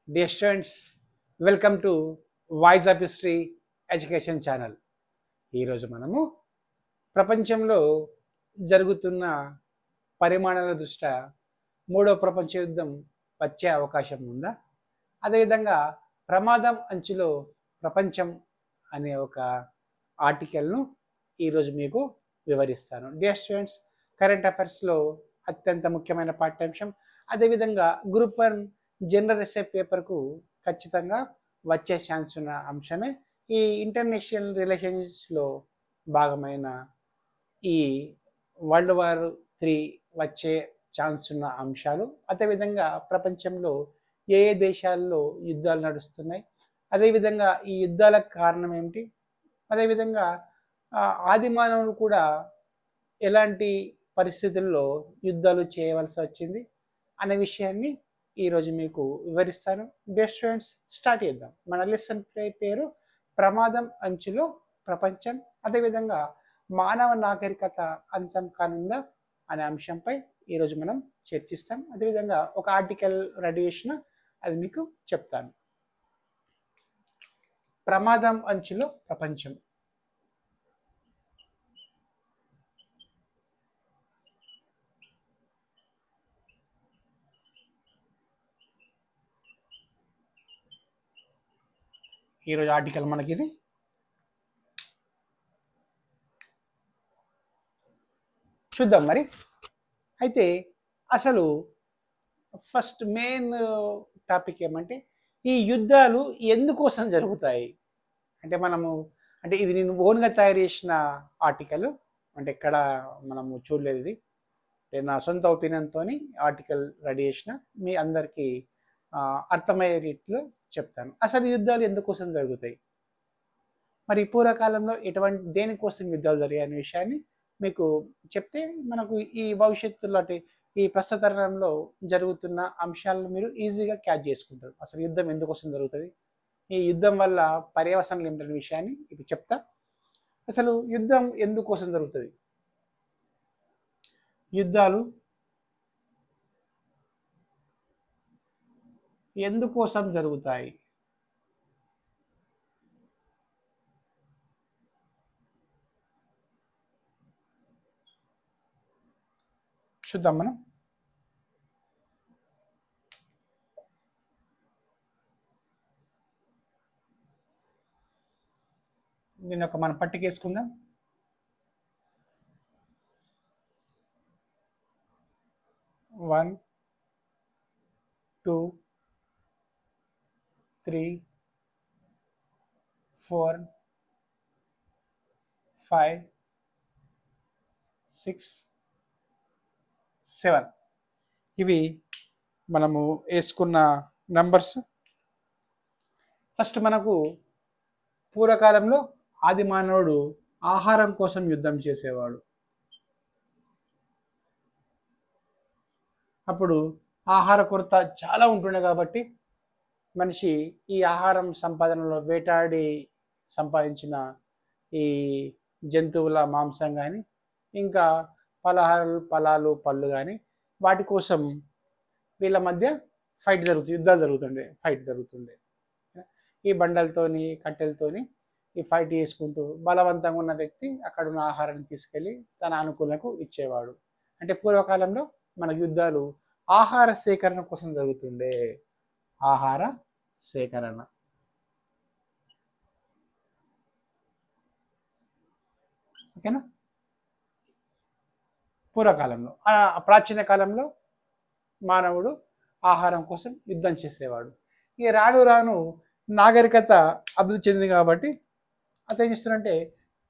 Dear students, welcome to Voice of History education channel. ఈరోజు మనము ప్రపంచంలో జరుగుతున్న పరిమాణాల దృష్ట్యా మూడో ప్రపంచ యుద్ధం వచ్చే అవకాశం ఉందా, అదేవిధంగా ప్రమాదం అంచులో ప్రపంచం అనే ఒక ఆర్టికల్ను ఈరోజు మీకు వివరిస్తాను. డియర్ స్టూడెంట్స్, కరెంట్ అఫైర్స్లో అత్యంత ముఖ్యమైన పాఠ్యాంశం, అదేవిధంగా గ్రూప్ 1 జనరల్ ఎస్ఏ పేపర్కు ఖచ్చితంగా వచ్చే ఛాన్స్ ఉన్న అంశమే ఈ ఇంటర్నేషనల్ రిలేషన్స్లో భాగమైన ఈ వరల్డ్ వార్ 3 వచ్చే ఛాన్స్ ఉన్న అంశాలు. అదేవిధంగా ప్రపంచంలో ఏ ఏ దేశాల్లో యుద్ధాలు నడుస్తున్నాయి, అదేవిధంగా ఈ యుద్ధాలకు కారణం ఏమిటి, అదేవిధంగా ఆది మానవులు కూడా ఎలాంటి పరిస్థితుల్లో యుద్ధాలు చేయవలసి వచ్చింది అనే విషయాన్ని ఈరోజు మీకు వివరిస్తాను. డియర్ స్టూడెంట్స్, స్టార్ట్ చేద్దాం. మన లెసన్ పేరు ప్రమాదం అంచులో ప్రపంచం, అదేవిధంగా మానవ నాగరికత అంతం కానుందా అనే అంశంపై ఈరోజు మనం చర్చిస్తాం. అదేవిధంగా ఒక ఆర్టికల్ రెడీ చేసిన అది మీకు చెప్తాను. ప్రమాదం అంచులో ప్రపంచం. ఈరోజు ఆర్టికల్ మనకి ఇది. చూద్దాం మరి. అయితే అసలు ఫస్ట్ మెయిన్ టాపిక్ ఏమంటే ఈ యుద్ధాలు ఎందుకోసం జరుగుతాయి అంటే అంటే ఇది నేను ఓన్గా తయారు చేసిన ఆర్టికల్, అంటే ఎక్కడ మనము చూడలేదు. ఇది నా సొంత ఒపీనియన్తో ఆర్టికల్ రెడీ చేసిన, మీ అందరికీ అర్థమయ్యే రీతిలో చెప్తాను. అసలు యుద్ధాలు ఎందుకోసం జరుగుతాయి, మరి పూర్వకాలంలో దేనికోసం యుద్ధాలు జరిగాయి అనే విషయాన్ని మీకు చెప్తే మనకు ఈ భవిష్యత్తులో అంటే ఈ ప్రస్తుత తరుణంలో జరుగుతున్న అంశాలను మీరు ఈజీగా క్యాచ్ చేసుకుంటారు. అసలు యుద్ధం ఎందుకోసం జరుగుతుంది, ఈ యుద్ధం వల్ల పర్యవసనాలు ఏమిటనే విషయాన్ని ఇప్పుడు చెప్తా. అసలు యుద్ధం ఎందుకోసం జరుగుతుంది? యుద్ధాలు ఎందుకోసం జరుగుతాయి? చూద్దాం మనం. దీన్ని మనం పట్టికేసుకుందాం. 1 2 3 4 5 6 7 ఇవి మనము వేసుకున్న నంబర్స్. ఫస్ట్ మనకు పూర్వకాలంలో ఆది మానవుడు ఆహారం కోసం యుద్ధం చేసేవాడు. అప్పుడు ఆహార కొరత చాలా ఉంటుండే కాబట్టి మనిషి ఈ ఆహారం సంపాదనలో వేటాడి సంపాదించిన ఈ జంతువుల మాంసం కానీ, ఇంకా ఫలాలు పళ్ళు కానీ, వాటి కోసం వీళ్ళ మధ్య యుద్ధాలు జరుగుతుండే. ఈ బండలతోని కట్టెలతోని ఈ ఫైట్ చేసుకుంటూ బలవంతంగా ఉన్న వ్యక్తి అక్కడ ఉన్న ఆహారాన్ని తీసుకెళ్ళి తన అనుకూలకు ఇచ్చేవాడు. అంటే పూర్వకాలంలో మన యుద్ధాలు ఆహార సేకరణ కోసం జరుగుతుండే. ఆహార సేకరణ. ఓకేనా? పూర్వకాలంలో, ప్రాచీన కాలంలో మానవుడు ఆహారం కోసం యుద్ధం చేసేవాడు. ఇక రాను నాగరికత అభివృద్ధి చెందింది కాబట్టి అతను ఏం చేస్తున్నాడంటే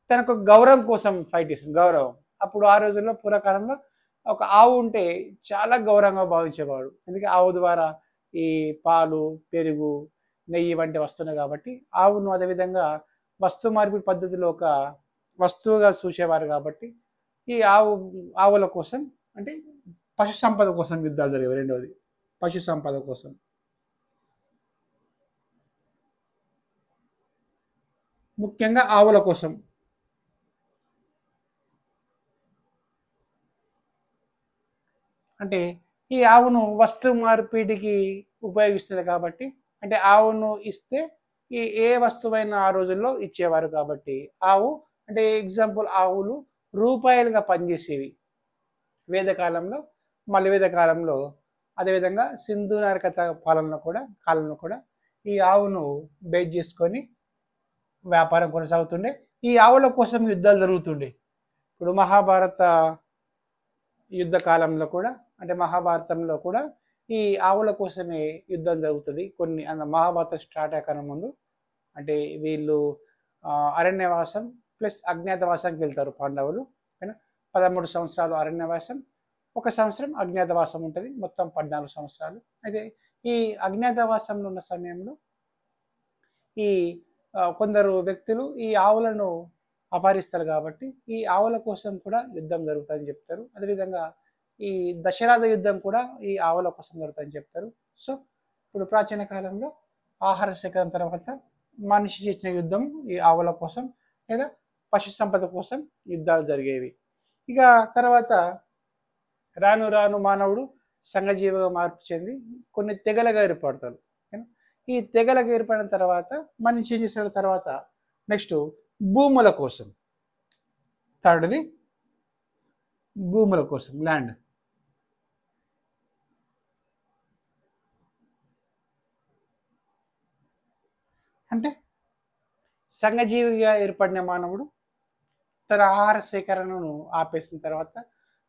తనకు గౌరవం కోసం ఫైట్ చేస్తుంది. గౌరవం. అప్పుడు ఆ రోజుల్లో పూర్వకాలంలో ఒక ఆవు ఉంటే చాలా గౌరవంగా భావించేవాడు. ఎందుకంటే ఆవు ద్వారా ఈ పాలు, పెరుగు, నెయ్యి వంటి వస్తున్నాయి కాబట్టి ఆవును అదేవిధంగా వస్తు మార్పిడి పద్ధతిలో ఒక వస్తువుగా చూసేవారు. కాబట్టి ఈ ఆవుల కోసం అంటే పశు సంపద కోసం యుద్ధాలు జరిగేవి. రెండవది పశు సంపద కోసం. ముఖ్యంగా ఆవుల కోసం. అంటే ఈ ఆవును వస్తు మార్పిడికి ఉపయోగిస్తుంది కాబట్టి అంటే ఆవును ఇస్తే ఏ వస్తువైనా ఆ రోజుల్లో ఇచ్చేవారు కాబట్టి ఆవు అంటే ఎగ్జాంపుల్ ఆవులు రూపాయలుగా పనిచేసేవి వేదకాలంలో, మళ్ళీ వేదకాలంలో. అదేవిధంగా సింధు నాగరికత కాలంలో కూడా ఈ ఆవును బేస్ చేసుకొని వ్యాపారం కొనసాగుతుండే. ఈ ఆవుల కోసం యుద్ధాలు జరుగుతుండే. ఇప్పుడు మహాభారత యుద్ధ కాలంలో కూడా అంటే మహాభారతంలో కూడా ఈ ఆవుల కోసమే యుద్ధం జరుగుతుంది. కొన్ని మహాభారతం స్టార్ట్ అయ్యే ముందు అంటే వీళ్ళు అరణ్యవాసం ప్లస్ అజ్ఞాతవాసానికి వెళ్తారు పాండవులు. ఓకేనా, 13 సంవత్సరాలు అరణ్యవాసం, 1 సంవత్సరం అజ్ఞాతవాసం ఉంటుంది, మొత్తం 14 సంవత్సరాలు. అయితే ఈ అజ్ఞాతవాసంలో ఉన్న సమయంలో ఈ కొందరు వ్యక్తులు ఈ ఆవులను అపహరిస్తారు కాబట్టి ఈ ఆవుల కోసం కూడా యుద్ధం జరుగుతుందని చెప్తారు. అదేవిధంగా ఈ దశరథ యుద్ధం కూడా ఈ ఆవుల కోసం జరుగుతుందని చెప్తారు. సో ఇప్పుడు ప్రాచీన కాలంలో ఆహార సేకరణ తర్వాత మనిషి చేసిన యుద్ధం ఈ ఆవుల కోసం లేదా పశు సంపద కోసం యుద్ధాలు జరిగేవి. ఇక తర్వాత రాను రాను మానవుడు సంఘజీవిగా మార్పు చెంది కొన్ని తెగలుగా ఏర్పడతారు. ఈ తెగలకు ఏర్పడిన తర్వాత మనిషి ఏం చేసిన తర్వాత నెక్స్ట్ భూముల కోసం, థర్డ్ది భూముల కోసం ల్యాండ్. అంటే సంఘజీవిగా ఏర్పడిన మానవుడు తన ఆహార సేకరణను ఆపేసిన తర్వాత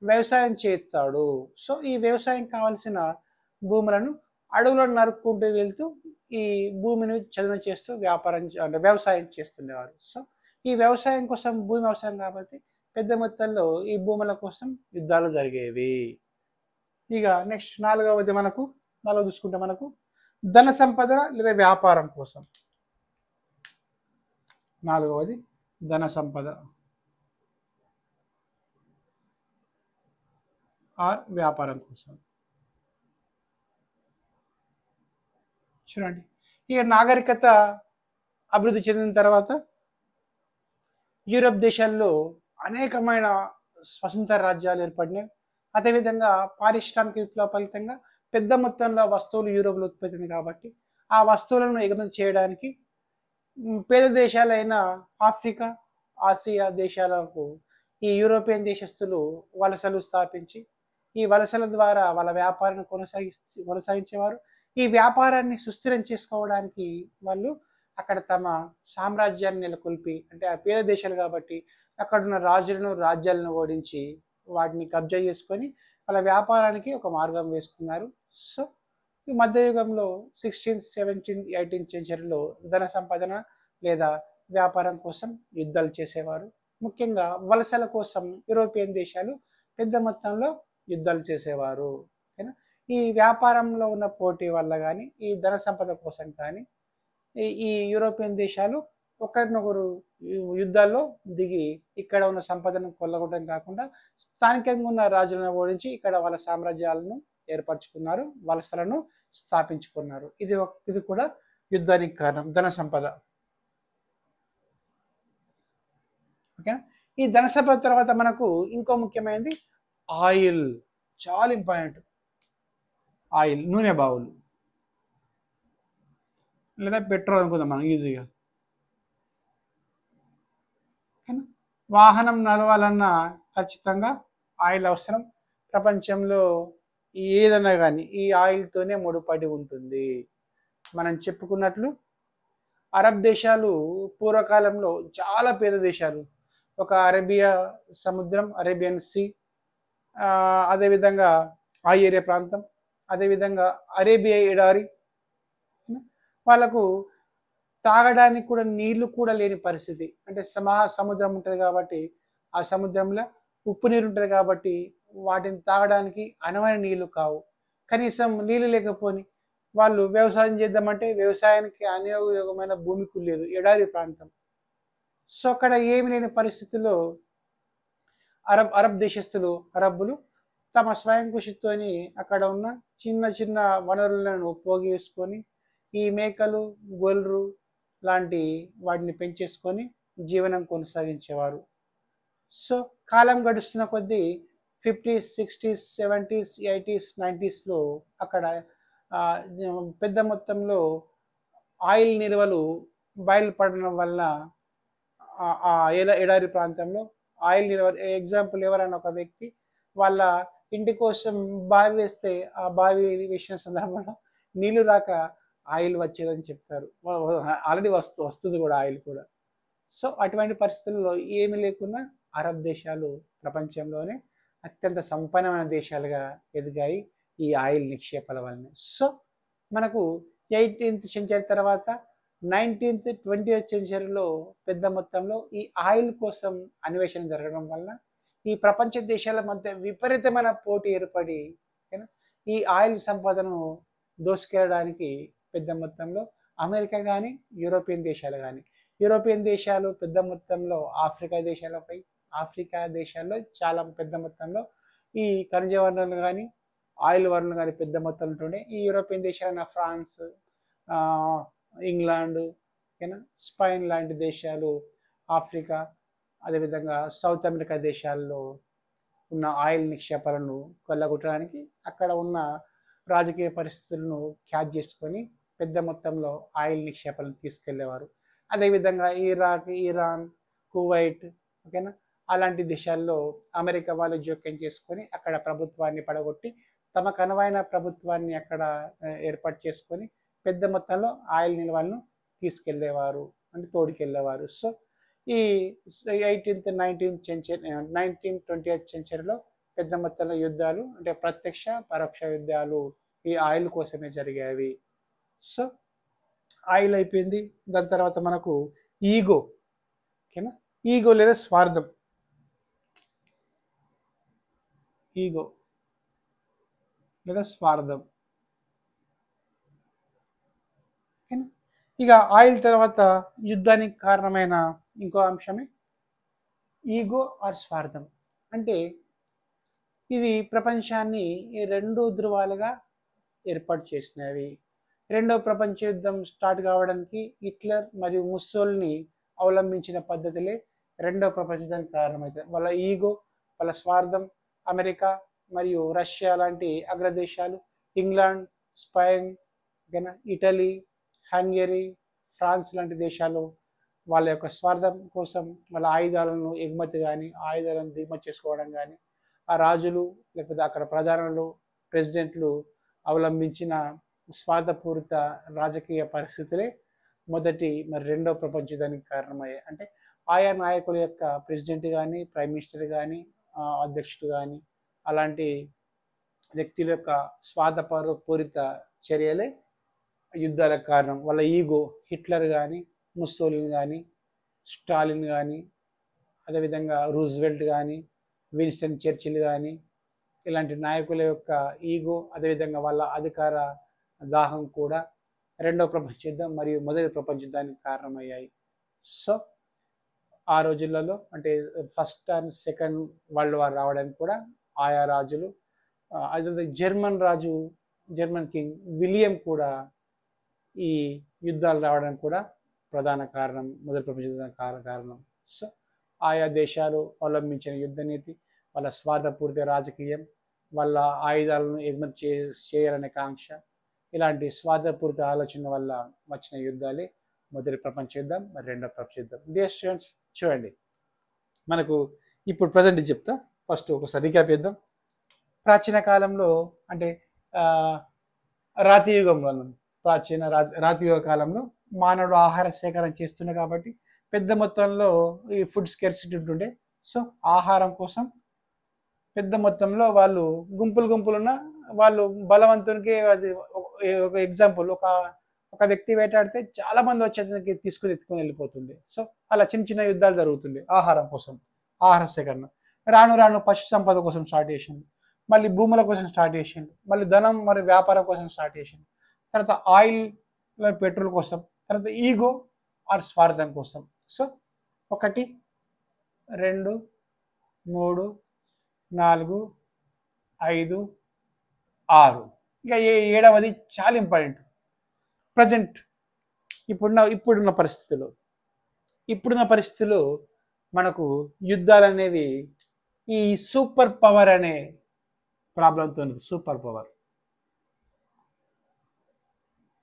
వ్యవసాయం చేస్తాడు. సో ఈ వ్యవసాయం కావాల్సిన భూములను అడవులను నరుక్కుంటూ వెళ్తూ ఈ భూమిని చదును చేస్తూ అంటే వ్యవసాయం చేస్తుండేవారు. సో ఈ వ్యవసాయం కోసం భూమి వ్యవసాయం కాబట్టి పెద్ద మొత్తంలో ఈ భూముల కోసం యుద్ధాలు జరిగేవి. ఇక నెక్స్ట్ నాలుగవ చూసుకుంటే మనకు ధన సంపద లేదా వ్యాపారం కోసం. నాలుగవది ధన సంపద ఆర్ వ్యాపారం కోసం. చూడండి, ఇక నాగరికత అభివృద్ధి చెందిన తర్వాత యూరప్ దేశాల్లో అనేకమైన స్వతంత్ర రాజ్యాలు ఏర్పడినాయి. అదేవిధంగా పారిశ్రామిక విప్లవ ఫలితంగా పెద్ద మొత్తంలో వస్తువులు యూరోప్లో ఉత్పత్తి కాబట్టి ఆ వస్తువులను ఎగుమతి చేయడానికి పేద దేశాలైన ఆఫ్రికా, ఆసియా దేశాలకు ఈ యూరోపియన్ దేశస్తులు వలసలు స్థాపించి ఈ వలసల ద్వారా వాళ్ళ వ్యాపారాన్ని కొనసాగించేవారు. ఈ వ్యాపారాన్ని సుస్థిరం చేసుకోవడానికి వాళ్ళు అక్కడ తమ సామ్రాజ్యాన్ని నెలకొల్పి, అంటే ఆ పేద దేశాలు కాబట్టి అక్కడున్న రాజ్యాలను ఓడించి వాటిని కబ్జా చేసుకొని వాళ్ళ వ్యాపారానికి ఒక మార్గం వేసుకున్నారు. సో ఈ మధ్యయుగంలో 16th, 17th, 18th సెంచరీలో ధన సంపాదన లేదా వ్యాపారం కోసం యుద్ధాలు చేసేవారు. ముఖ్యంగా వలసల కోసం యూరోపియన్ దేశాలు పెద్ద మొత్తంలో యుద్ధాలు చేసేవారు. ఓకేనా, ఈ వ్యాపారంలో ఉన్న పోటీ వల్ల కానీ ఈ ధన సంపద కోసం కానీ ఈ యూరోపియన్ దేశాలు ఒకరినొకరు యుద్ధాల్లో దిగి ఇక్కడ ఉన్న సంపదను కొల్లగొట్టడం కాకుండా స్థానికంగా ఉన్న రాజులను ఓడించి ఇక్కడ వాళ్ళ సామ్రాజ్యాలను ఏర్పరచుకున్నారు, వలసలను స్థాపించుకున్నారు. ఇది కూడా యుద్ధానికి కారణం, ధన సంపద. ఓకేనా, ఈ ధన సంపద తర్వాత మనకు ఇంకో ముఖ్యమైనది ఆయిల్. చాలా ఇంపార్టెంట్. ఆయిల్, నూనె బావులు లేదా పెట్రోల్ అనుకుందాం మనం ఈజీగా. ఓకేనా, వాహనం నడవాలన్నా ఖచ్చితంగా ఆయిల్ అవసరం. ప్రపంచంలో ఏదైనా కానీ ఈ ఆయిల్తోనే ముడిపడి ఉంటుంది. మనం చెప్పుకున్నట్లు అరబ్ దేశాలు పూర్వకాలంలో చాలా పేద దేశాలు. ఒక అరేబియా సముద్రం, అరేబియన్ సీ, అదేవిధంగా ఆ ఏరియా ప్రాంతం, అదేవిధంగా అరేబియా ఎడారి, వాళ్ళకు తాగడానికి కూడా నీళ్లు కూడా లేని పరిస్థితి. అంటే సముద్రం ఉంటుంది కాబట్టి ఆ సముద్రంలో ఉప్పు నీరు ఉంటుంది కాబట్టి వాటిని తాగడానికి అనువైన నీళ్లు కావు. కనీసం నీళ్ళు లేకపోని వాళ్ళు వ్యవసాయం చేద్దామంటే వ్యవసాయానికి అనుయోగమైన భూమికి లేదు, ఎడారి ప్రాంతం. సో అక్కడ ఏమి లేని పరిస్థితుల్లో అరబ్ దేశస్తులు, అరబ్బులు తమ స్వయం కృషితోని అక్కడ ఉన్న చిన్న చిన్న వనరులను పోగేసుకొని ఈ మేకలు, గొర్రెలు లాంటి వాటిని పెంచేసుకొని జీవనం కొనసాగించేవారు. సో కాలం గడుస్తున్న కొద్దీ 50s, 60s, 70s, 80s, 90sలో అక్కడ పెద్ద మొత్తంలో ఆయిల్ నిల్వలు బయలుపడడం వల్ల ఎడారి ప్రాంతంలో ఆయిల్ నిల్వ, ఎగ్జాంపుల్ ఎవరైనా ఒక వ్యక్తి వాళ్ళ ఇంటి కోసం బావి వేస్తే ఆ బావి వేసిన సందర్భంలో నీళ్లు రాక ఆయిల్ వచ్చేదని చెప్తారు. ఆల్రెడీ వస్తుంది కూడా ఆయిల్ కూడా. సో అటువంటి పరిస్థితుల్లో ఏమి లేకున్నా అరబ్ దేశాలు ప్రపంచంలోనే అత్యంత సంపన్నమైన దేశాలుగా ఎదిగాయి ఈ ఆయిల్ నిక్షేపాల వలన. సో మనకు 18th సెంచరీ తర్వాత 19th 20th సెంచరీలో పెద్ద మొత్తంలో ఈ ఆయిల్ కోసం అన్వేషణ జరగడం వల్ల ఈ ప్రపంచ దేశాల మధ్య విపరీతమైన పోటీ ఏర్పడి ఈ ఆయిల్ సంపదను దోసుకెళ్ళడానికి పెద్ద మొత్తంలో అమెరికా కానీ యూరోపియన్ దేశాలు పెద్ద మొత్తంలో ఆఫ్రికా దేశాల్లో చాలా పెద్ద మొత్తంలో ఈ ఖనిజ వనరులు కానీ ఆయిల్ వనరులు కానీ పెద్ద మొత్తంలో ఉంటుండే. ఈ యూరోపియన్ దేశాలైన ఫ్రాన్స్, ఇంగ్లాండ్, స్పెయిన్ లాంటి దేశాలు ఆఫ్రికా, అదేవిధంగా సౌత్ అమెరికా దేశాల్లో ఉన్న ఆయిల్ నిక్షేపాలను కొల్లగొట్టడానికి అక్కడ ఉన్న రాజకీయ పరిస్థితులను క్యాచ్ చేసుకొని పెద్ద మొత్తంలో ఆయిల్ నిక్షేపాలను తీసుకెళ్లేవారు. అదేవిధంగా ఇరాక్, ఇరాన్, కువైట్, అలాంటి దేశాల్లో అమెరికా వాళ్ళు జోక్యం చేసుకొని అక్కడ ప్రభుత్వాన్ని పడగొట్టి తమకు అనువైన ప్రభుత్వాన్ని అక్కడ ఏర్పాటు చేసుకొని పెద్ద మొత్తంలో ఆయిల్ నిల్వలను తీసుకెళ్లేవారు, అంటే తోడుకెళ్ళేవారు. సో ఈ 18th 19th 20th సెంచరీలో పెద్ద మొత్తంలో యుద్ధాలు, అంటే ప్రత్యక్ష పరోక్ష యుద్ధాలు ఈ ఆయిల్ కోసమే జరిగేవి. సో ఆయిల్ అయిపోయింది. దాని తర్వాత మనకు ఈగో, ఈగో లేదా స్వార్థం. ఈగో లేదా స్వార్థం. ఇక ఆయిల్ తర్వాత యుద్ధానికి కారణమైన ఇంకో అంశమే ఈగో ఆర్ స్వార్థం. అంటే ఇది ప్రపంచాన్ని రెండు ధృవాలుగా ఏర్పాటు చేసినవి. రెండవ ప్రపంచ యుద్ధం స్టార్ట్ కావడానికి హిట్లర్ మరియు ముస్సోలిని అవలంబించిన పద్ధతులే రెండవ ప్రపంచ యుద్ధానికి కారణమవుతాయి. వాళ్ళ ఈగో, వాళ్ళ స్వార్థం. అమెరికా మరియు రష్యా లాంటి అగ్రదేశాలు, England, Spain, Italy, Hungary, France లాంటి దేశాలు వాళ్ళ యొక్క స్వార్థం కోసం వాళ్ళ ఆయుధాలను ఎగుమతి కానీ ఆయుధాలను దిగుమతి చేసుకోవడం కానీ, ఆ రాజులు లేకపోతే అక్కడ ప్రధానులు, ప్రెసిడెంట్లు అవలంబించిన స్వార్థపూరిత రాజకీయ పరిస్థితులే మొదటి రెండవ ప్రపంచ యుద్ధానికి కారణమయ్యాయి. అంటే ఆయా నాయకుల యొక్క ప్రెసిడెంట్ కానీ, ప్రైమ్ మినిస్టర్ కానీ, అధ్యక్షుడు కానీ అలాంటి వ్యక్తుల యొక్క స్వార్థపూరిత చర్యలే యుద్ధాలకు కారణం. వాళ్ళ ఈగో, హిట్లర్ కానీ, ముస్సోలిని కానీ, స్టాలిన్ కానీ, అదేవిధంగా రూజ్వెల్ట్ కానీ, విన్స్టన్ చర్చిల్ కానీ, ఇలాంటి నాయకుల యొక్క ఈగో, అదేవిధంగా వాళ్ళ అధికార దాహం కూడా రెండవ ప్రపంచ యుద్ధం మరియు మొదటి ప్రపంచ యుద్ధానికి కారణమయ్యాయి. సో ఆ రోజులలో అంటే first and second world war రావడానికి కూడా ఆయా రాజులు, అదే జర్మన్ కింగ్ విలియం కూడా ఈ యుద్ధాలు రావడానికి కూడా ప్రధాన కారణం, మొదటి ప్రపంచ యుద్ధానికి కారణం. సో ఆయా దేశాలు అవలంబించిన యుద్ధ నీతి, వాళ్ళ స్వార్థపూరిత రాజకీయం, వాళ్ళ ఆయుధాలను ఎగుమతి చేయాలనే కాంక్ష, ఇలాంటి స్వార్థపూరిత ఆలోచన వల్ల వచ్చిన యుద్ధాలే మొదటి ప్రపంచ యుద్ధం మరి రెండవ ప్రపంచ యుద్ధం. డియర్ స్టూడెంట్స్, చూడండి మనకు ఇప్పుడు ప్రజెంట్ చెప్తా. ఫస్ట్ ఒకసారి రీక్యాప్ చేద్దాం. ప్రాచీన కాలంలో అంటే రాతియుగ కాలంలో మానవుడు ఆహార సేకరణ చేస్తుండే కాబట్టి పెద్ద మొత్తంలో ఈ ఫుడ్ స్కేర్సిటీ ఉంటుండే. సో ఆహారం కోసం పెద్ద మొత్తంలో వాళ్ళు గుంపులున్న వాళ్ళు బలవంతునికి, అది ఒక ఎగ్జాంపుల్, ఒక వ్యక్తి వేటాడితే చాలా మంది వచ్చేదానికి ఎత్తుకొని వెళ్ళిపోతుంది. సో అలా చిన్న యుద్ధాలు జరుగుతుంది ఆహారం కోసం, ఆహార సేకరణ. రాను పశు సంపద కోసం స్టార్ట్ చేసింది, మళ్ళీ భూముల కోసం స్టార్ట్ చేసింది, మళ్ళీ ధనం మరియు వ్యాపారం కోసం స్టార్ట్ చేసింది, తర్వాత ఆయిల్ పెట్రోల్ కోసం, తర్వాత ఈగో ఆర్ స్వార్థం కోసం. సో 1 2 3 4 5 6 ఇక 7వది చాలా ఇంపార్టెంట్. ప్రజెంట్ ఇప్పుడున్న పరిస్థితుల్లో మనకు యుద్ధాలు అనేవి ఈ సూపర్ పవర్ అనే ప్రాబ్లంతో, సూపర్ పవర్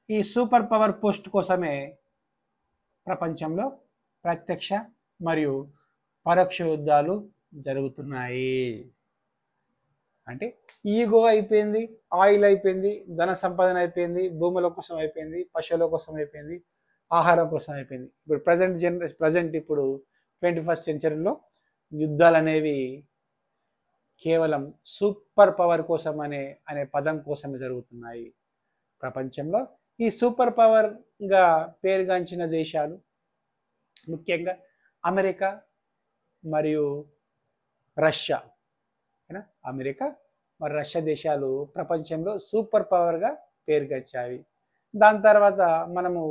ఈ సూపర్ పవర్ పోస్ట్ కోసమే ప్రపంచంలో ప్రత్యక్ష మరియు పరోక్ష యుద్ధాలు జరుగుతున్నాయి. అంటే ఈగో అయిపోయింది, ఆయిల్ అయిపోయింది, ధన సంపాదన అయిపోయింది, భూముల కోసం అయిపోయింది, పశువుల కోసం అయిపోయింది, ఆహారం కోసం అయిపోయింది. ఇప్పుడు ప్రజెంట్ ఇప్పుడు 21st సెంచరీలో యుద్ధాలు అనేవి కేవలం సూపర్ పవర్ కోసం అనే పదం కోసమే జరుగుతున్నాయి. ప్రపంచంలో ఈ సూపర్ పవర్గా పేరుగాంచిన దేశాలు ముఖ్యంగా అమెరికా మరియు రష్యా. అమెరికా మరి రష్యా దేశాలు ప్రపంచంలో సూపర్ పవర్గా పేరుగాంచాయి. దాని తర్వాత మనము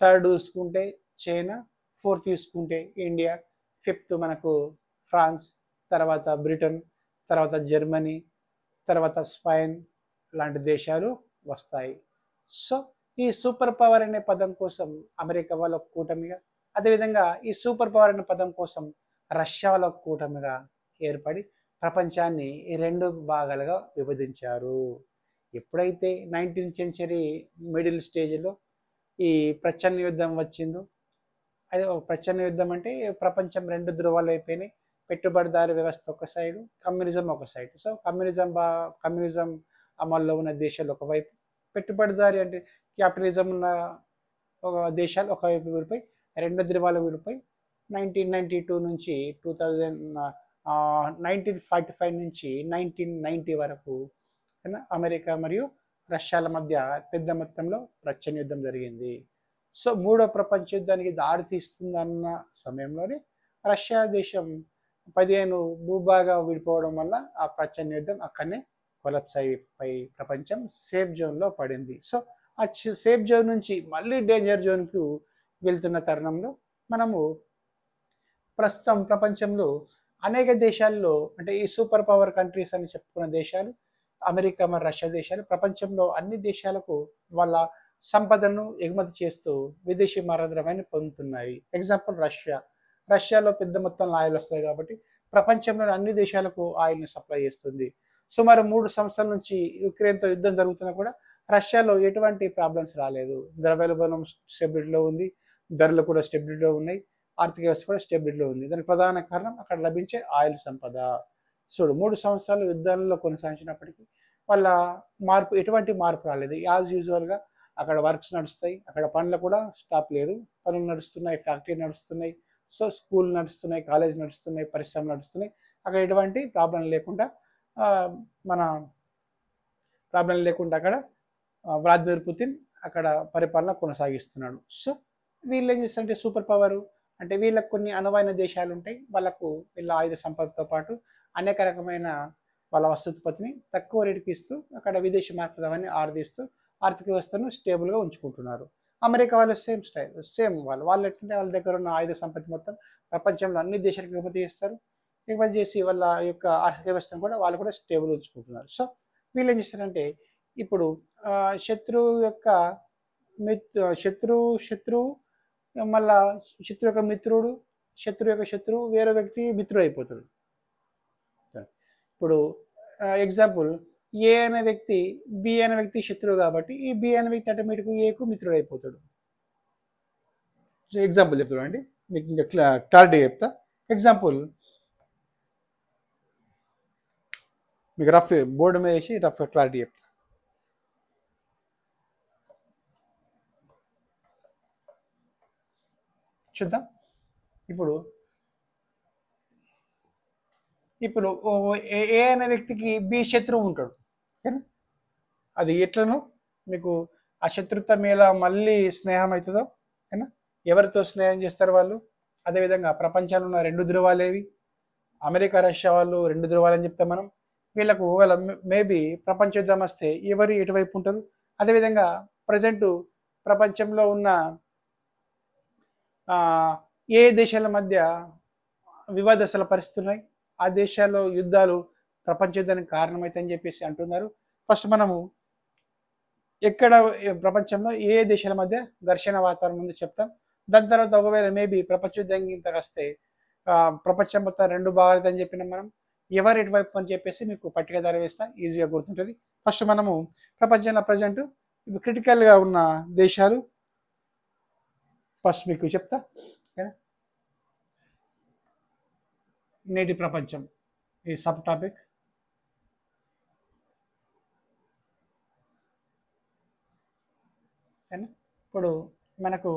థర్డ్ చూసుకుంటే చైనా, ఫోర్త్ చూసుకుంటే ఇండియా, ఫిఫ్త్ మనకు ఫ్రాన్స్, తర్వాత బ్రిటన్, తర్వాత జర్మనీ, తర్వాత స్పెయిన్ లాంటి దేశాలు వస్తాయి. సో ఈ సూపర్ పవర్ అనే పదం కోసం అమెరికా వాళ్ళ కూటమిగా, అదేవిధంగా ఈ సూపర్ పవర్ అనే పదం కోసం రష్యా వాళ్ళ కూటమిగా ఏర్పడి ప్రపంచాన్ని ఈ రెండు భాగాలుగా విభజించారు. ఎప్పుడైతే 19th సెంచరీ మిడిల్ స్టేజ్లో ఈ ప్రచ్ఛన్న యుద్ధం వచ్చిందో, అదే ప్రచ్ఛన్న యుద్ధం అంటే ప్రపంచం రెండు ధృవాలు అయిపోయినాయి. పెట్టుబడిదారి వ్యవస్థ ఒక సైడు, కమ్యూనిజం ఒక సైడ్. సో కమ్యూనిజం అమల్లో ఉన్న దేశాలు ఒకవైపు, పెట్టుబడిదారి అంటే క్యాపిటలిజం ఉన్న దేశాలు ఒకవైపు విడిపోయి, రెండు ధృవాలు విడిపోయి 1992 నుంచి 1945 నుంచి 1990 వరకు అమెరికా మరియు రష్యాల మధ్య పెద్ద మొత్తంలో ప్రచ్ఛన్న యుద్ధం జరిగింది. సో మూడో ప్రపంచ యుద్ధానికి దారి తీస్తుందన్న సమయంలోనే రష్యా దేశం 15 భూభాగా విడిపోవడం వల్ల ఆ ప్రచ్ఛన్న యుద్ధం అక్కడనే కొలాప్స్ అయిపోయి ప్రపంచం సేఫ్ జోన్లో పడింది. సో ఆ సేఫ్ జోన్ నుంచి మళ్ళీ డేంజర్ జోన్కు వెళ్తున్న తరుణంలో మనము ప్రస్తుతం ప్రపంచంలో అనేక దేశాల్లో, అంటే ఈ సూపర్ పవర్ కంట్రీస్ అని చెప్పుకున్న దేశాలు అమెరికా మరియు రష్యా దేశాలు ప్రపంచంలో అన్ని దేశాలకు వాళ్ళ సంపదను ఎగుమతి చేస్తూ విదేశీ మారద్రవ్యాన్ని పొందుతున్నాయి. ఎగ్జాంపుల్ రష్యాలో పెద్ద మొత్తంలో ఆయిల్ వస్తుంది కాబట్టి ప్రపంచంలోని అన్ని దేశాలకు ఆయిల్ని సప్లై చేస్తుంది. సుమారు 3 సంవత్సరాల నుంచి యుక్రెయిన్తో యుద్ధం జరుగుతున్నా కూడా రష్యాలో ఎటువంటి ప్రాబ్లమ్స్ రాలేదు. ద్రవ్యోల్బణం స్టెబిలిటీలో ఉంది, ధరలు కూడా స్టెబిలిటీలో ఉన్నాయి, ఆర్థిక వ్యవస్థ కూడా స్టెబిలిటీలో ఉంది. దానికి ప్రధాన కారణం అక్కడ లభించే ఆయిల్ సంపద. చూడు 3 సంవత్సరాలు యుద్ధాలలో కొనసాగించినప్పటికీ వాళ్ళ ఎటువంటి మార్పు రాలేదు. యాజ్ యూజువల్గా అక్కడ వర్క్స్ నడుస్తాయి, అక్కడ పనులు కూడా స్టాప్ లేదు, పనులు నడుస్తున్నాయి, ఫ్యాక్టరీ నడుస్తున్నాయి, సో స్కూల్ నడుస్తున్నాయి, కాలేజ్ నడుస్తున్నాయి, పరిశ్రమలు నడుస్తున్నాయి. అక్కడ ఎటువంటి ప్రాబ్లం లేకుండా అక్కడ వ్లాదిమిర్ పుతిన్ అక్కడ పరిపాలన కొనసాగిస్తున్నాడు. సో వీళ్ళు ఏం చేస్తారంటే సూపర్ పవర్ అంటే వీళ్ళకు కొన్ని అనువైన దేశాలు ఉంటాయి, వాళ్ళకు వీళ్ళ ఆయుధ సంపదతో పాటు అనేక రకమైన వాళ్ళ వస్తుత్పత్తిని తక్కువ రేటుకి ఇస్తూ అక్కడ విదేశీ మార్కెట్ని ఆర్దిస్తూ ఆర్థిక వ్యవస్థను స్టేబుల్గా ఉంచుకుంటున్నారు. అమెరికా వాళ్ళు సేమ్ వాళ్ళు ఏంటంటే వాళ్ళ దగ్గర ఉన్న ఆయుధ సంపత్తి మొత్తం ప్రపంచంలో అన్ని దేశాలకు ఎగుమతి చేస్తారు, ఎగుమతి చేసి వాళ్ళ యొక్క ఆర్థిక వ్యవస్థను కూడా వాళ్ళు కూడా స్టేబుల్ ఉంచుకుంటున్నారు. సో వీళ్ళు ఏం చేస్తారంటే ఇప్పుడు శత్రువు యొక్క మళ్ళా శత్రు యొక్క మిత్రుడు, శత్రు యొక్క శత్రువు వేరే వ్యక్తి మిత్రుడు అయిపోతాడు. ఇప్పుడు ఎగ్జాంపుల్ ఏ అనే వ్యక్తి బి అనే వ్యక్తి శత్రువు కాబట్టి ఈ బి అనే వ్యక్తి ఆటోమేటిక్ ఏకు మిత్రుడు అయిపోతాడు. ఎగ్జాంపుల్ చెప్తాడు అండి, మీకు ఇంకా క్లారిటీ చెప్తా. ఎగ్జాంపుల్ మీకు రఫ్ బోర్డు మీద వేసి రఫ్ క్లారిటీ చెప్తా. చూద్దాం. ఇప్పుడు ఏ అనే వ్యక్తికి బి శత్రువు ఉంటాడు, ఓకేనా? అది ఎట్లనో మీకు ఆ శత్రుత్వం ఎలా మళ్ళీ స్నేహం అవుతుందో, ఓకేనా? ఎవరితో స్నేహం చేస్తారు వాళ్ళు? అదేవిధంగా ప్రపంచంలో ఉన్న రెండు ధృవాలేవి? అమెరికా రష్యా వాళ్ళు రెండు ధృవాలు అని చెప్తాం మనం. వీళ్ళకు ఒకవేళ మేబీ ప్రపంచ యుద్ధం వస్తే ఎవరు ఎటువైపు ఉంటారు? అదేవిధంగా ప్రజెంటు ప్రపంచంలో ఉన్న ఏ దేశాల మధ్య వివాదాల పరిస్థితులు ఉన్నాయి, ఆ దేశాల్లో యుద్ధాలు ప్రపంచ యుద్ధానికి కారణమవుతాయని చెప్పేసి అంటున్నారు. ఫస్ట్ మనము ఎక్కడ ప్రపంచంలో ఏ దేశాల మధ్య ఘర్షణ వాతావరణం ఉందో చెప్తాం. దాని తర్వాత ఒకవేళ మేబీ ప్రపంచ యుద్ధం ఇంత వస్తే ప్రపంచం మొత్తం రెండు భాగాలు అని చెప్పినాం మనం. ఎవరు ఎటువైపు అని చెప్పేసి మీకు పట్టిక ధర వేస్తా, ఈజీగా గుర్తుంటుంది. ఫస్ట్ మనము ప్రపంచంలో ప్రజెంట్ ఇప్పుడు క్రిటికల్గా ఉన్న దేశాలు ఫస్ట్ మీకు చెప్తా. ఓకేనా, నేటి ప్రపంచం ఈ సబ్ టాపిక్. ఇప్పుడు మనకు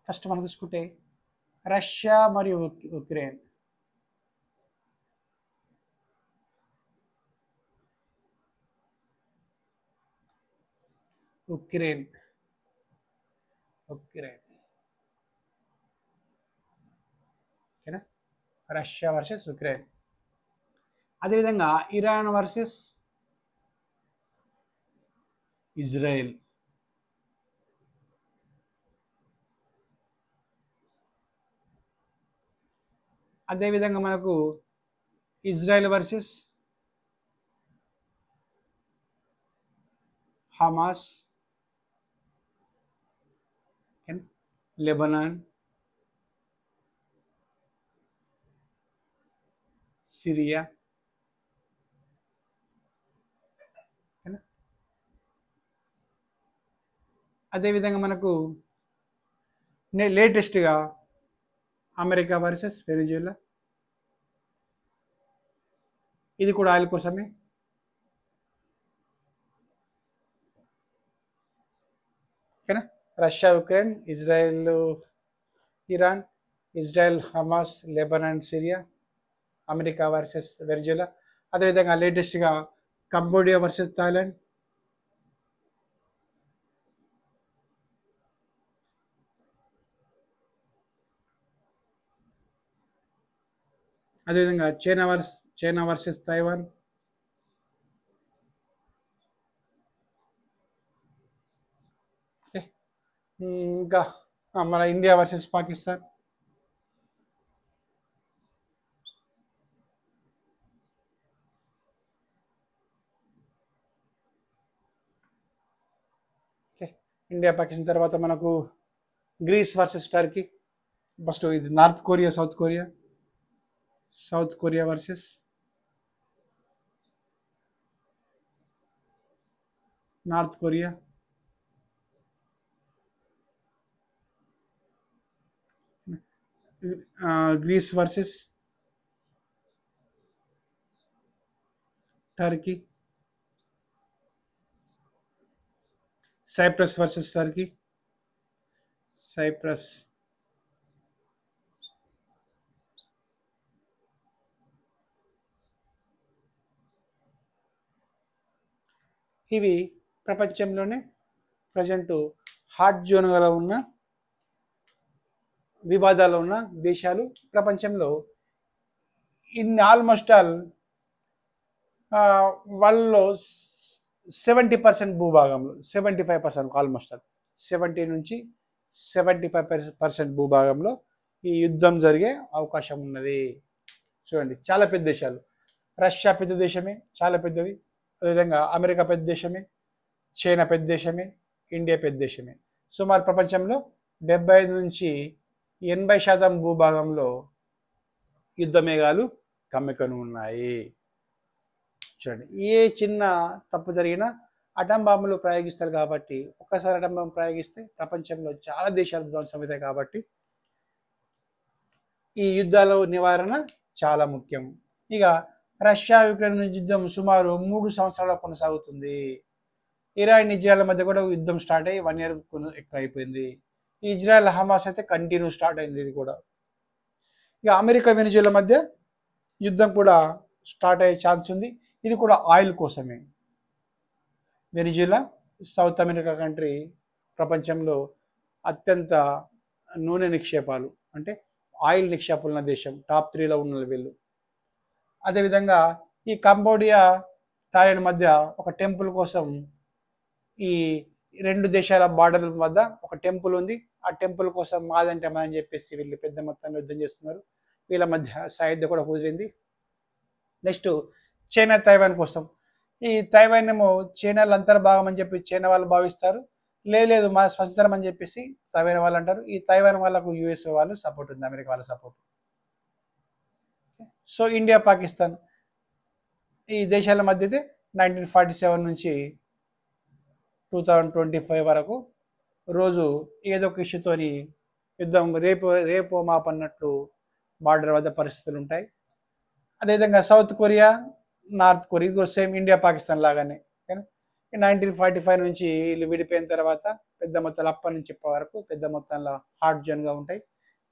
ఫస్ట్ మనం చూసుకుంటే రష్యా మరియు ఉక్రెయిన్. ఉక్రెయిన్ ఉక్రెయిన్ ఓకేనా, రష్యా వర్సెస్ ఉక్రెయిన్. అదేవిధంగా ఇరాన్ వర్సెస్ ఇజ్రాయెల్. అదేవిధంగా మనకు Israel versus Hamas, Lebanon, Syria. అదేవిధంగా మనకు లేటెస్ట్గా అమెరికా వర్సెస్ వెనిజులా. ఇది కూడా ఆయిల్ కోసమే. ఓకేనా, Russia Ukraine, Israel Iran, Israel Hamas, Lebanon Syria, America versus Venezuela. అదేవిధంగా లేటెస్ట్గా కంబోడియా వర్సెస్ థాయిలాండ్. అదేవిధంగా చైనా వర్సెస్ తైవాన్. ఇంకా మన India versus Pakistan. Okay, India Pakistan తర్వాత మనకు గ్రీస్ వర్సెస్ టర్కీ. ఫస్ట్ ఇది North Korea South Korea versus North Korea. Greece versus Turkey. Cyprus versus Turkey. Cyprus. ఇవి ప్రపంచంలోనే ప్రజెంట్ హాట్ జోన్గా ఉన్న వివాదాలు ఉన్న దేశాలు. ప్రపంచంలో ఆల్మోస్ట్ ఆల్ వాళ్ళలో 70% భూభాగంలో 75%, ఆల్మోస్ట్ ఆల్ 70-75% భూభాగంలో ఈ యుద్ధం జరిగే అవకాశం ఉన్నది. చూడండి, చాలా పెద్ద దేశాలు. రష్యా పెద్ద దేశమే, చాలా పెద్దది. అదేవిధంగా అమెరికా పెద్ద దేశమే, చైనా పెద్ద దేశమే, ఇండియా పెద్ద దేశమే. సుమారు ప్రపంచంలో 75-80% భూభాగంలో యుద్ధ మేఘాలు కమ్ముకొని ఉన్నాయి. చూడండి, ఏ చిన్న తప్పు జరిగినా అటం బాంబులు ప్రయోగిస్తారు. కాబట్టి ఒక్కసారి అటం బాంబు ప్రయోగిస్తే ప్రపంచంలో చాలా దేశాలు ధ్వంసమవుతాయి. కాబట్టి ఈ యుద్ధాల నివారణ చాలా ముఖ్యం. ఇక రష్యా యుక్రెయిన్ యుద్ధం సుమారు 3 సంవత్సరాలు కొనసాగుతుంది. ఇరాన్ ఇజ్రాయెల్ మధ్య కూడా యుద్ధం స్టార్ట్ అయ్యి 1 year ఎక్కువ అయిపోయింది. ఇజ్రాయెల్ హమాస్ అయితే కంటిన్యూ స్టార్ట్ అయింది. ఇది కూడా ఇక అమెరికా వెనిజులా మధ్య యుద్ధం కూడా స్టార్ట్ అయ్యే ఛాన్స్ ఉంది. ఇది కూడా ఆయిల్ కోసమే. వెనిజులా సౌత్ అమెరికా కంట్రీ, ప్రపంచంలో అత్యంత నూనె నిక్షేపాలు అంటే ఆయిల్ నిక్షేపాలు ఉన్న దేశం, టాప్ 3లో ఉన్న వీళ్ళు. అదేవిధంగా ఈ కంబోడియా థాయిలాండ్ మధ్య ఒక టెంపుల్ కోసం ఈ 2 దేశాల బార్డర్ వద్ద ఒక టెంపుల్ ఉంది. ఆ టెంపుల్ కోసం మాదంటే మాదని చెప్పేసి వీళ్ళు పెద్ద మొత్తంలో యుద్ధం చేస్తున్నారు. వీళ్ళ మధ్య సాయుధ్య కూడా కుదిరింది. నెక్స్ట్ చైనా తైవాన్ కోసం. ఈ తైవాన్ ఏమో చైనాలో అంతర్భాగం అని చెప్పి చైనా వాళ్ళు భావిస్తారు. లేదు మా స్వతంత్రం అని చెప్పేసి తైవాన్ వాళ్ళు అంటారు. ఈ తైవాన్ వాళ్ళకు యుఎస్ వాళ్ళు సపోర్ట్ ఉంది, అమెరికా వాళ్ళ సపోర్ట్. సో ఇండియా పాకిస్తాన్ ఈ దేశాల మధ్య అయితే 1947 నుంచి 2025 వరకు రోజు ఏదో ఒక ఇష్యూతోని యుద్ధం రేపు రేపు మాపన్నట్లు బార్డర్ వద్ద పరిస్థితులు ఉంటాయి. అదేవిధంగా సౌత్ కొరియా, నార్త్ కొరియా ఇది సేమ్ ఇండియా పాకిస్తాన్ లాగానే. 1945 నుంచి వీళ్ళు విడిపోయిన తర్వాత పెద్ద మొత్తాలు అప్పటి నుంచి ఇప్పటి వరకు పెద్ద మొత్తంలో హాట్ జోన్గా ఉంటాయి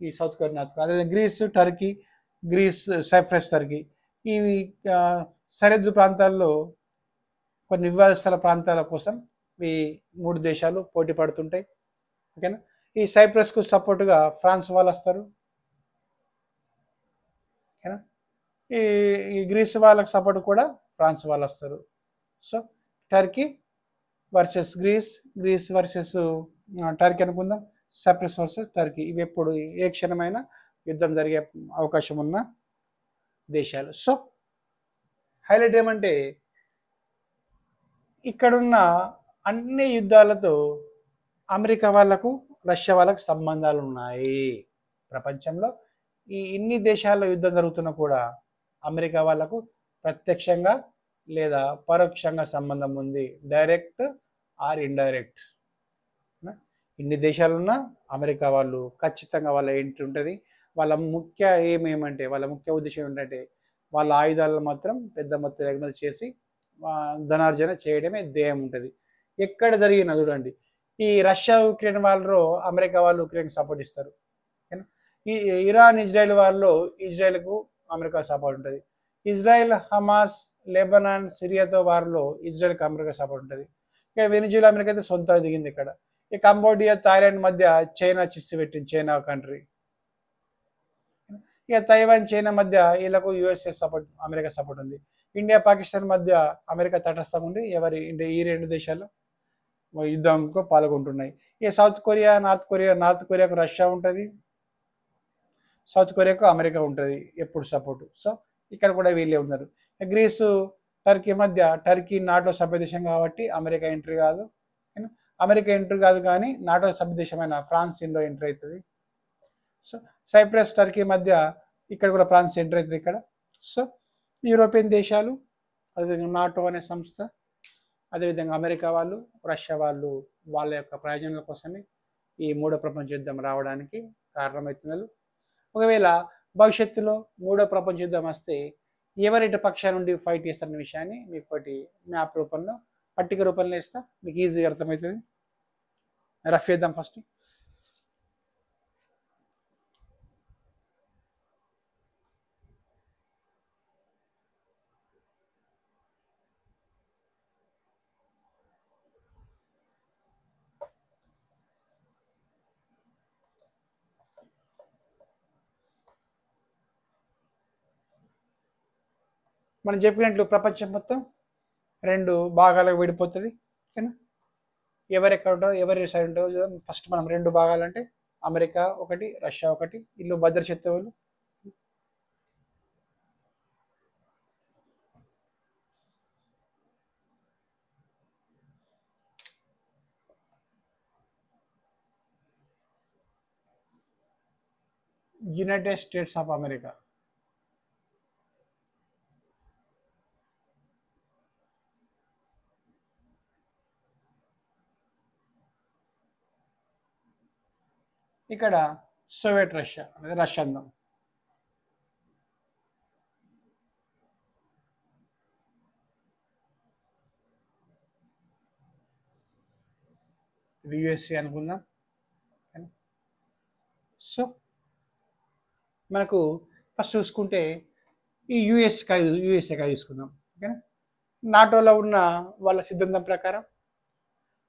ఈ సౌత్ కొరియా, నార్త్ కొరియా. అదేవిధంగా గ్రీస్, సైప్రస్, టర్కీ ఇవి సరిహద్దు ప్రాంతాల్లో కొన్ని వివాదస్థల ప్రాంతాల కోసం ఈ మూడు దేశాలు పోటీ పడుతుంటాయి. ఓకేనా. ఈ సైప్రస్కు సపోర్టుగా ఫ్రాన్స్ వాళ్ళు వస్తారు. ఓకేనా. ఈ గ్రీస్ వాళ్ళకి సపోర్ట్ కూడా ఫ్రాన్స్ వాళ్ళు వస్తారు. So Turkey versus Greece versus Turkey అనుకుందాం, సైప్రస్ వర్సెస్ టర్కీ. ఇవి ఎప్పుడు ఏ క్షణమైనా యుద్ధం జరిగే అవకాశం ఉన్న దేశాలు. సో హైలైట్ ఏమంటే ఇక్కడున్న అన్ని యుద్ధాలతో అమెరికా వాళ్ళకు, రష్యా వాళ్ళకు సంబంధాలు ఉన్నాయి. ప్రపంచంలో ఇన్ని దేశాల్లో యుద్ధం జరుగుతున్నా కూడా అమెరికా వాళ్ళకు ప్రత్యక్షంగా లేదా పరోక్షంగా సంబంధం ఉంది, డైరెక్ట్ ఆర్ ఇండైరెక్ట్. ఇన్ని దేశాలున్నా అమెరికా వాళ్ళు ఖచ్చితంగా వాళ్ళ ఏంటి ఉంటుంది, వాళ్ళ ముఖ్య ఏమేమంటే వాళ్ళ ముఖ్య ఉద్దేశం ఏంటంటే వాళ్ళ ఆయుధాలను మాత్రం పెద్ద మొత్తం ఎగుమతి చేసి ధనార్జన చేయడమే ధ్యేయం ఉంటుంది. ఎక్కడ జరిగినా చూడండి, ఈ రష్యా ఉక్రెయిన్ వాళ్ళు అమెరికా వాళ్ళు ఉక్రెయిన్కి సపోర్ట్ ఇస్తారు. ఈ ఇరాన్ ఇజ్రాయెల్ వాళ్ళు ఇజ్రాయెల్కు అమెరికా సపోర్ట్ ఉంటుంది. ఇజ్రాయెల్, హమాస్, లెబనాన్, సిరియాతో వారిలో ఇజ్రాయెల్కి అమెరికా సపోర్ట్ ఉంటుంది. ఇక వెనిజులా అమెరికా అయితే సొంతంగా దిగింది ఇక్కడ. ఈ కంబోడియా, థాయిలాండ్ మధ్య చైనా చిచ్చు పెట్టింది, చైనా కంట్రీ. ఇక తైవాన్, చైనా మధ్య వీళ్ళకు యుఎస్ఏ సపోర్ట్, అమెరికా సపోర్ట్ ఉంది. ఇండియా, పాకిస్తాన్ మధ్య అమెరికా తటస్థం ఉండి ఈ రెండు దేశాలు యుద్ధంకు పాల్గొంటున్నాయి. ఇక సౌత్ కొరియా, నార్త్ కొరియాకు రష్యా ఉంటుంది, సౌత్ కొరియాకు అమెరికా ఉంటుంది ఎప్పుడు సపోర్టు. సో ఇక్కడ కూడా వీళ్ళే ఉన్నారు. గ్రీసు, టర్కీ మధ్య టర్కీ నాటో సభ్య దేశం కాబట్టి అమెరికా ఎంట్రీ కాదు. అమెరికా ఎంట్రీ కాదు కానీ నాటో సభ్య దేశమైన ఫ్రాన్స్ ఇండో ఎంట్రీ అవుతుంది. సో సైప్రస్, టర్కీ మధ్య ఇక్కడ కూడా ఫ్రాన్స్ ఎంట్రీ అవుతుంది ఇక్కడ. సో యూరోపియన్ దేశాలు, అదేవిధంగా నాటో అనే సంస్థ, అదేవిధంగా అమెరికా వాళ్ళు, రష్యా వాళ్ళు వాళ్ళ యొక్క ప్రయోజనాల కోసమే ఈ మూడో ప్రపంచ యుద్ధం రావడానికి కారణమవుతున్నారు. ఒకవేళ భవిష్యత్తులో మూడో ప్రపంచ యుద్ధం వస్తే ఎవరి పక్షాల నుండి ఫైట్ చేస్తారనే విషయాన్ని మీకు ఒకటి మ్యాప్ రూపంలో, పట్టిక రూపంలో ఇస్తా, మీకు ఈజీగా అర్థమవుతుంది. రఫ్ చేద్దాం ఫస్ట్. మనం చెప్పినట్లు ప్రపంచం మొత్తం రెండు భాగాలకు విడిపోతుంది. ఓకేనా. ఎవరెక్కడ ఉంటారో, ఎవరి సైడ్ ఉంటారో చూద్దాం. ఫస్ట్ మనం రెండు భాగాలంటే అమెరికా ఒకటి, రష్యా ఒకటి, వీళ్ళు భద్రశత్రువులు. యునైటెడ్ స్టేట్స్ ఆఫ్ అమెరికా, ఇక్కడ సోవియట్ రష్యా అనేది రష్యాలో. ఇది యుఎస్ఏ అనుకుందాం. సో మనకు ఫస్ట్ చూసుకుంటే ఈ యుఎస్ఏ తీసుకుందాం. ఓకేనా. నాటోలో ఉన్న వాళ్ళ సిద్ధాంతం ప్రకారం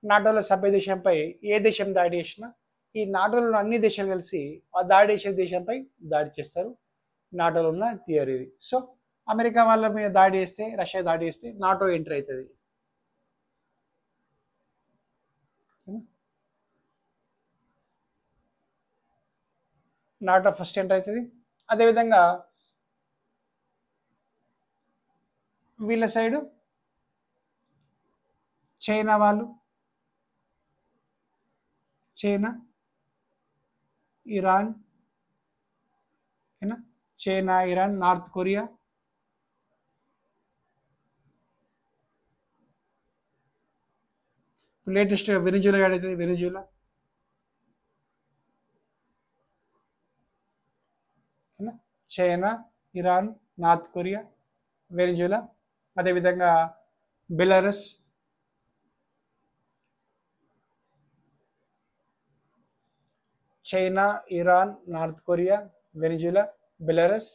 నాటోలో సభ్య దేశంపై ఏ దేశం దాడి చేసినా ఈ నాటోలో ఉన్న అన్ని దేశాలు కలిసి ఆ దాడి చేసే దేశంపై దాడి చేస్తారు. నాటోలో ఉన్న థియరీ ఇది. సో అమెరికా వాళ్ళ మీద దాడి చేస్తే, రష్యా దాడి చేస్తే నాటో ఎంటర్ అవుతుంది. నాటో ఫస్ట్ ఎంటర్ అవుతుంది. అదేవిధంగా వీళ్ళ సైడు చైనా వాళ్ళు, China, Iran, China, Iran, North Korea, లేటెస్ట్గా వెనిజులా యాడ్ అవుతుంది. Venezuela, China, Iran, North Korea, Venezuela, అదేవిధంగా Belarus, China, Iran, North Korea, Venezuela, Belarus.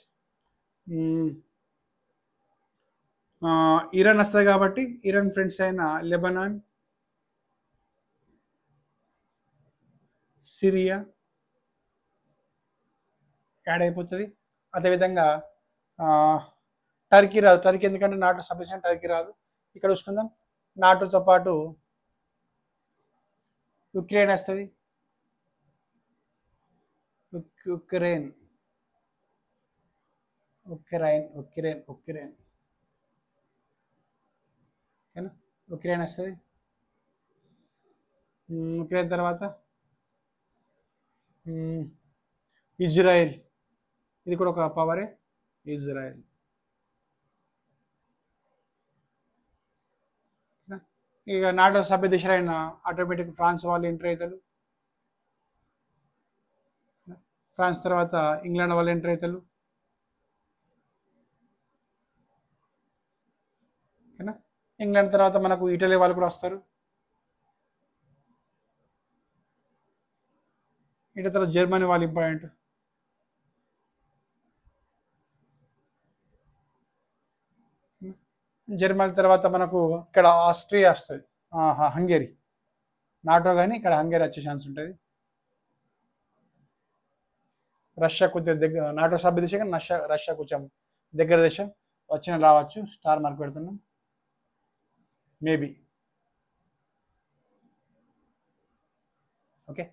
Iran వస్తుంది కాబట్టి ఇరాన్ ఫ్రెండ్స్ అయిన లెబనాన్, సిరియా యాడ్ అయిపోతుంది. అదేవిధంగా టర్కీ రాదు. టర్కీ ఎందుకంటే నాటో సభ్యదేశం, టర్కీ రాదు. ఇక్కడ చూసుకుందాం, నాటోతో పాటు ఉక్రెయిన్ వస్తుంది. ఉక్రెయిన్ ఉక్రెయిన్ ఉక్రెయిన్ ఉక్రెయిన్ ఓకేనా, ఉక్రెయిన్ వస్తుంది. ఉక్రెయిన్ తర్వాత ఇజ్రాయెల్, ఇది కూడా ఒక పవరే, ఇజ్రాయెల్. ఇక నాటో సభ్య దేశాలైన ఆటోమేటిక్ ఫ్రాన్స్ వాళ్ళు ఎంటర్ అవుతారు. ఫ్రాన్స్ తర్వాత ఇంగ్లాండ్ వాళ్ళు ఎంటర్ అవుతారు. ఓకేనా, ఇంగ్లాండ్ తర్వాత మనకు ఇటలీ వాళ్ళు కూడా వస్తారు. ఇటలీ తర్వాత జర్మనీ వాళ్ళు ఇంపార్టెంట్. జర్మనీ తర్వాత మనకు ఇక్కడ ఆస్ట్రియా వస్తుంది, హంగేరీ. నాటో కానీ ఇక్కడ హంగేరీ వచ్చే ఛాన్స్ ఉంటుంది. రష్యా కొద్దిగా దగ్గర, నాటో సభ్య దేశం కానీ రష్యా కొంచెం దగ్గర దేశం, వచ్చిన రావచ్చు. స్టార్ మార్క్ పెడుతున్నాం, మేబీ. ఓకే,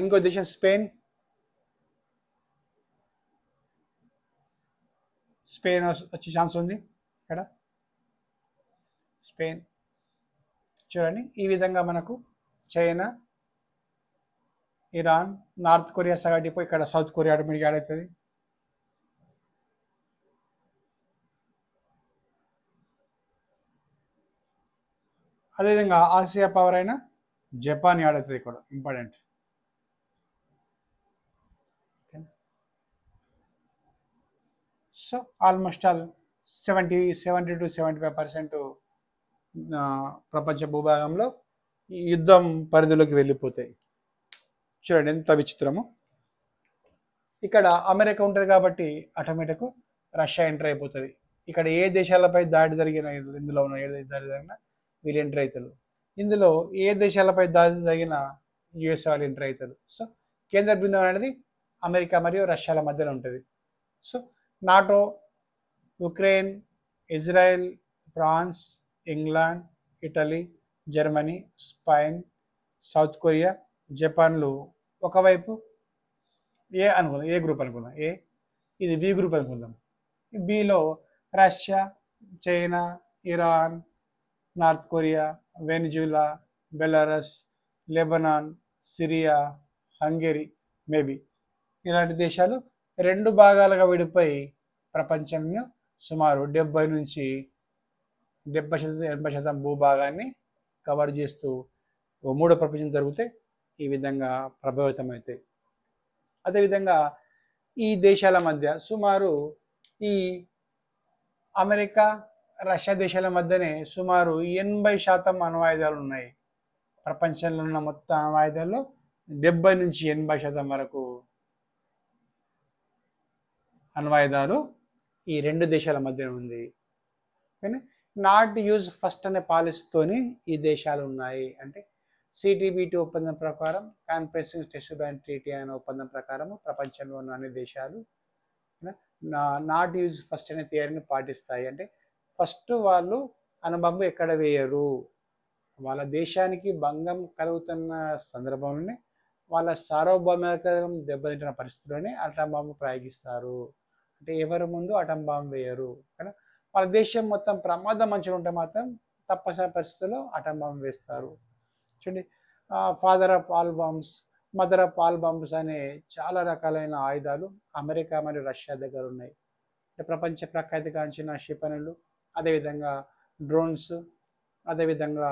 ఇంకో దేశం స్పెయిన్. స్పెయిన్ వచ్చే ఛాన్స్ ఉంది ఇక్కడ, స్పెయిన్. చూడండి, ఈ విధంగా మనకు చైనా, ఇరాన్, నార్త్ కొరియా సగటిపోయి ఇక్కడ సౌత్ కొరియా ఆటోమేటిక్ యాడ్ అవుతుంది. అదేవిధంగా ఆసియా పవర్ అయిన జపాన్ యాడ్ అవుతుంది ఇక్కడ, important. So almost all 70 to 75% ప్రపంచ భూభాగంలో యుద్ధం పరిధిలోకి వెళ్ళిపోతాయి. చూడండి ఎంత విచిత్రము. ఇక్కడ అమెరికా ఉంటుంది కాబట్టి ఆటోమేటిక్ రష్యా ఎంటర్ అయిపోతుంది. ఇక్కడ ఏ దేశాలపై దాడి జరిగిన, ఇందులో ఉన్న ఏ దాడి జరిగినా వీళ్ళు ఎంటర్ అవుతారు. ఇందులో ఏ దేశాలపై దాడి జరిగిన యుఎస్ వాళ్ళు ఎంటర్ అవుతారు. సో కేంద్ర బృందం అనేది అమెరికా మరియు రష్యాల మధ్యలో ఉంటుంది. So NATO, Ukraine, Israel, France, England, Italy, Germany, Spain, South Korea, జపాన్లు ఒకవైపు ఏ అనుకుందాం, ఏ గ్రూప్ అనుకుందాం, ఇది బి గ్రూప్ అనుకుందాం. బిలో Russia, China, Iran, North Korea, Venezuela, Belarus, Lebanon, Syria, Hungary, maybe ఇలాంటి దేశాలు రెండు భాగాలుగా విడిపోయి ప్రపంచంలో సుమారు 70 నుంచి 80% భూభాగాన్ని కవర్ చేస్తూ మూడో ప్రపంచం జరిగితే ఈ విధంగా ప్రభావితమవుతాయి. అదేవిధంగా ఈ దేశాల మధ్య సుమారు ఈ అమెరికా, రష్యా దేశాల మధ్యనే సుమారు 80% అణ్వాయుధాలు ఉన్నాయి. ప్రపంచంలో ఉన్న మొత్తం అణ్వాయుధాల్లో 70 నుంచి 80% వరకు అణ్వాయుధాలు ఈ రెండు దేశాల మధ్య ఉంది. కానీ నాట్ యూజ్ ఫస్ట్ అనే పాలసీతోని ఈ దేశాలు ఉన్నాయి. అంటే CTBT ఒప్పందం ప్రకారం, కాన్ఫరెన్సింగ్ టెస్ట్ బ్యాన్ ట్రీటీ అనే ఒప్పందం ప్రకారం ప్రపంచంలో ఉన్న అన్ని దేశాలు నాట్ యూజ్ ఫస్ట్ అనే థియరీని పాటిస్తాయి. అంటే ఫస్ట్ వాళ్ళు అణుబాంబు ఎక్కడ వేయరు. వాళ్ళ దేశానికి భంగం కలుగుతున్న సందర్భంలోనే, వాళ్ళ సార్వభౌమికతను దెబ్బతింటున్న పరిస్థితుల్లోనే అటం బాంబు ప్రయోగిస్తారు. అంటే ఎవరి ముందు అటం బాంబు వేయరు. కానీ వాళ్ళ దేశం మొత్తం ప్రమాదం మంచిగా ఉంటే మాత్రం తప్పనిసరి పరిస్థితుల్లో అటం బాంబు వేస్తారు. చూడండి, father of all bombs, mother of all bombs అనే చాలా రకాలైన ఆయుధాలు అమెరికా మరియు రష్యా దగ్గర ఉన్నాయి. అంటే ప్రపంచ ప్రఖ్యాతిగాంచిన క్షిపణులు, అదేవిధంగా డ్రోన్స్, అదేవిధంగా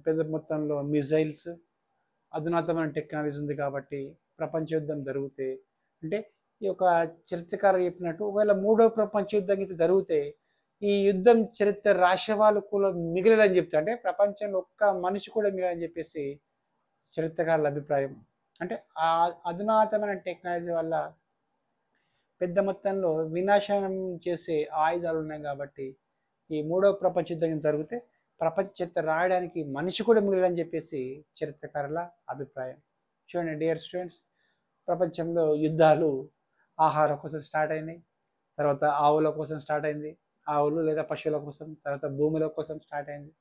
పెద్ద మొత్తంలో మిజైల్స్, అధునాతమైన టెక్నాలజీ ఉంది కాబట్టి ప్రపంచ యుద్ధం జరిగితే, అంటే ఈ యొక్క చరిత్రకారు చెప్పినట్టు ఒకవేళ మూడో ప్రపంచ యుద్ధం ఇది జరిగితే ఈ యుద్ధం చరిత్ర రాసే వాళ్ళు కూడా మిగిలిదని చెప్తారు. అంటే ప్రపంచంలో ఒక్క మనిషి కూడా మిగిలని చెప్పేసి చరిత్రకారుల అభిప్రాయం. అంటే ఆ అధునాతమైన టెక్నాలజీ వల్ల పెద్ద మొత్తంలో వినాశనం చేసే ఆయుధాలు ఉన్నాయి కాబట్టి ఈ మూడవ ప్రపంచ యుద్ధం జరిగితే ప్రపంచ చరిత్ర రాయడానికి మనిషి కూడా మిగిలిదని చెప్పేసి చరిత్రకారుల అభిప్రాయం. చూడండి డియర్ స్టూడెంట్స్, ప్రపంచంలో యుద్ధాలు ఆహారం కోసం స్టార్ట్ అయినాయి, తర్వాత ఆవుల కోసం స్టార్ట్ అయింది, ఆవులు లేదా పశువుల కోసం, తర్వాత భూముల కోసం స్టార్ట్ అయింది,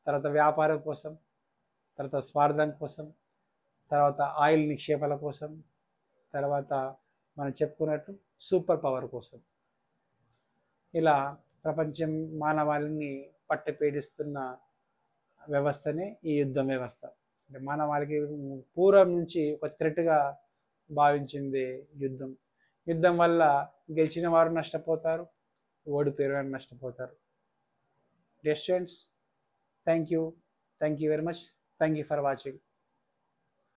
తర్వాత వ్యాపారం కోసం, తర్వాత స్వార్థం కోసం, తర్వాత ఆయిల్ నిక్షేపాల కోసం, తర్వాత మనం చెప్పుకున్నట్టు సూపర్ పవర్ కోసం. ఇలా ప్రపంచం మానవాళిని పట్టిపీడిస్తున్న వ్యవస్థనే ఈ యుద్ధం వ్యవస్థ. అంటే మానవాళికి పూర్వం నుంచి ఒక థ్రెట్గా భావించింది యుద్ధం. యుద్ధం వల్ల గెలిచిన వారు నష్టపోతారు, ఓడిపోయిన వారు నష్టపోతారు. Dear students, thank you very much. Thank you for watching.